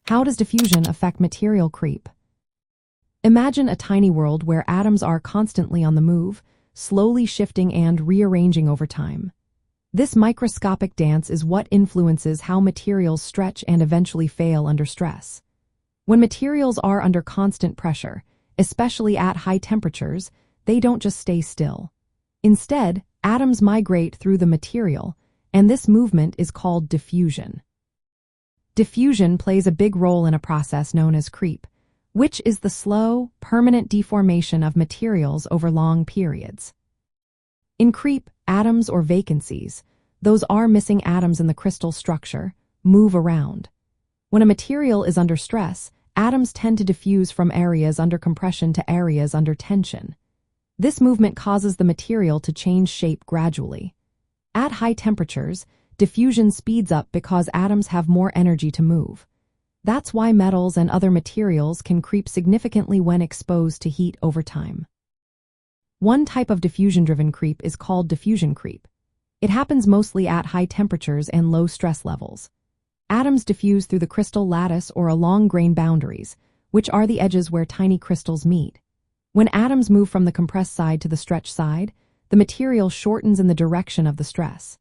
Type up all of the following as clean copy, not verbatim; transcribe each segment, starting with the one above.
How does diffusion affect material creep? Imagine a tiny world where atoms are constantly on the move, slowly shifting and rearranging over time. This microscopic dance is what influences how materials stretch and eventually fail under stress. When materials are under constant pressure, especially at high temperatures, they don't just stay still. Instead, atoms migrate through the material, and this movement is called diffusion. Diffusion plays a big role in a process known as creep, which is the slow, permanent deformation of materials over long periods. In creep, atoms or vacancies, those are missing atoms in the crystal structure, move around. When a material is under stress, atoms tend to diffuse from areas under compression to areas under tension. This movement causes the material to change shape gradually. At high temperatures, diffusion speeds up because atoms have more energy to move. That's why metals and other materials can creep significantly when exposed to heat over time. One type of diffusion-driven creep is called diffusion creep. It happens mostly at high temperatures and low stress levels. Atoms diffuse through the crystal lattice or along grain boundaries, which are the edges where tiny crystals meet. When atoms move from the compressed side to the stretched side, the material shortens in the direction of the stress.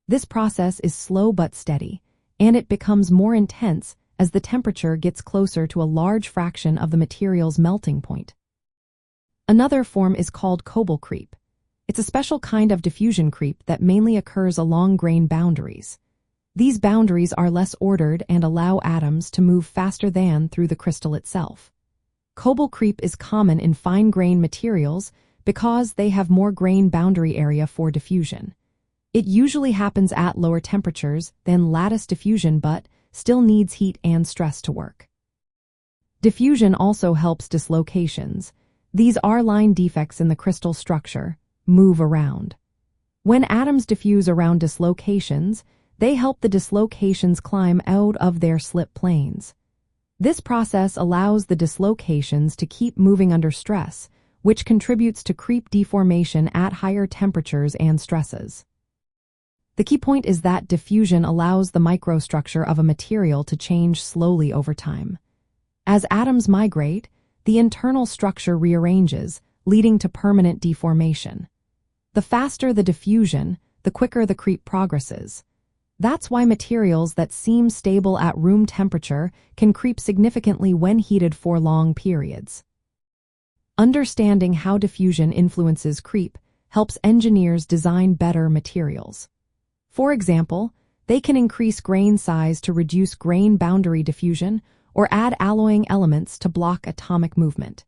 This process is slow but steady, and it becomes more intense as the temperature gets closer to a large fraction of the material's melting point. Another form is called cobalt creep. It's a special kind of diffusion creep that mainly occurs along grain boundaries. These boundaries are less ordered and allow atoms to move faster than through the crystal itself. Cobalt creep is common in fine-grained materials because they have more grain boundary area for diffusion. It usually happens at lower temperatures than lattice diffusion but still needs heat and stress to work. Diffusion also helps dislocations. These are line defects in the crystal structure, move around. When atoms diffuse around dislocations, they help the dislocations climb out of their slip planes. This process allows the dislocations to keep moving under stress, which contributes to creep deformation at higher temperatures and stresses. The key point is that diffusion allows the microstructure of a material to change slowly over time. As atoms migrate, the internal structure rearranges, leading to permanent deformation. The faster the diffusion, the quicker the creep progresses. That's why materials that seem stable at room temperature can creep significantly when heated for long periods. Understanding how diffusion influences creep helps engineers design better materials. For example, they can increase grain size to reduce grain boundary diffusion or add alloying elements to block atomic movement.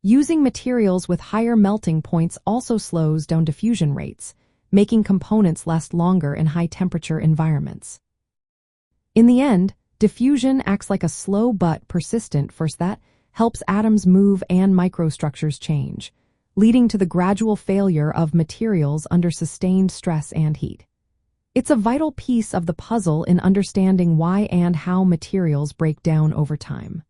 Using materials with higher melting points also slows down diffusion rates, making components last longer in high-temperature environments. In the end, diffusion acts like a slow but persistent force that helps atoms move and microstructures change, leading to the gradual failure of materials under sustained stress and heat. It's a vital piece of the puzzle in understanding why and how materials break down over time.